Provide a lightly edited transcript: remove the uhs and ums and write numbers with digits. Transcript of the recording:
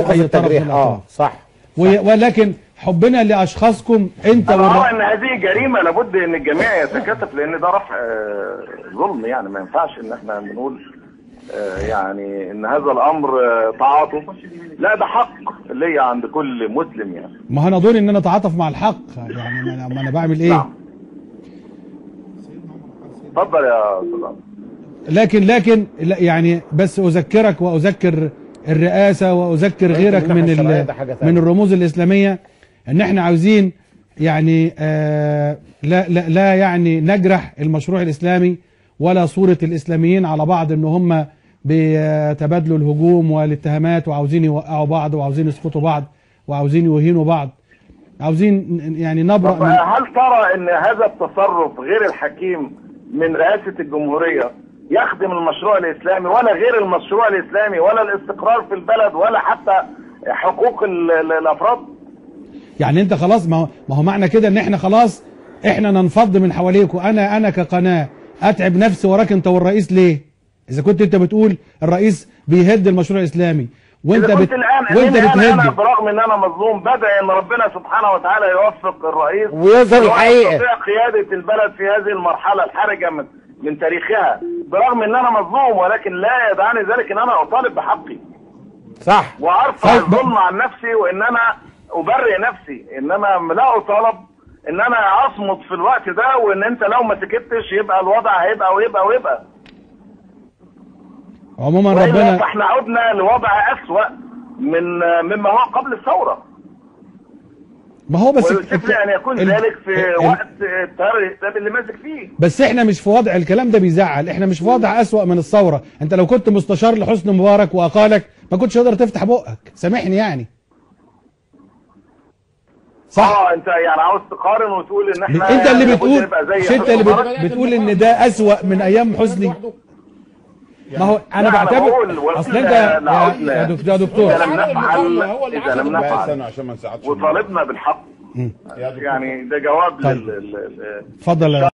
موقف التجريح. صح. ولكن حبنا لاشخاصكم انت ان هذه جريمه لابد ان الجميع يتكاتف، لان ده رفع ظلم. يعني ما ينفعش ان احنا بنقول يعني ان هذا الامر تعاطف، لا ده حق ليا عند كل مسلم. يعني ما انا دوري ان انا اتعاطف مع الحق، يعني ما انا بعمل ايه؟ نعم. اتفضل يا استاذ. لكن يعني بس اذكرك واذكر الرئاسه واذكر غيرك من الرموز الاسلاميه ان احنا عاوزين يعني لا يعني نجرح المشروع الاسلامي ولا صوره الاسلاميين على بعض ان هم بيتبادلوا الهجوم والاتهامات وعاوزين يوقعوا بعض وعاوزين يسقطوا بعض وعاوزين يهينوا بعض. عاوزين يعني نبرأ من هل ترى ان هذا التصرف غير الحكيم من رئاسة الجمهورية يخدم المشروع الاسلامي ولا غير المشروع الاسلامي ولا الاستقرار في البلد ولا حتى حقوق الافراد؟ يعني انت خلاص ما هو معنى كده ان احنا خلاص احنا ننفض من حواليك، وانا كقناة اتعب نفسي وراك انت والرئيس ليه؟ اذا كنت انت بتقول الرئيس بيهد المشروع الاسلامي وانت انا برغم ان انا مظلوم بدعي ان ربنا سبحانه وتعالى يوفق الرئيس ويظهر الحقيقه ويستطيع قياده البلد في هذه المرحله الحرجه من تاريخها، برغم ان انا مظلوم، ولكن لا يدعني ذلك ان انا اطالب بحقي. صح. وارفع الظلم عن نفسي وان انا ابرئ نفسي، انما لا اطالب ان انا اصمت في الوقت ده، وان انت لو ما سكتش يبقى الوضع هيبقى ويبقى. عموما ربنا فاحنا عدنا لوضع اسوأ مما هو قبل الثوره. ما هو بس ويستحيل ان يكون ذلك في وقت التيار الاسلامي اللي ماسك فيه. بس احنا مش في وضع، الكلام ده بيزعل، احنا مش في وضع اسوأ من الثوره. انت لو كنت مستشار لحسني مبارك واقالك ما كنتش تقدر تفتح بقك، سامحني يعني. صح. انت يعني عاوز تقارن وتقول ان احنا انت اللي بتقول، مش انت اللي بتقول ان ده اسوأ من ايام حسني؟ ما هو انا بعتبر اصل انت يا دكتور اذا لم نفعل وطالبنا بالحق، يعني ده جواب اتفضل.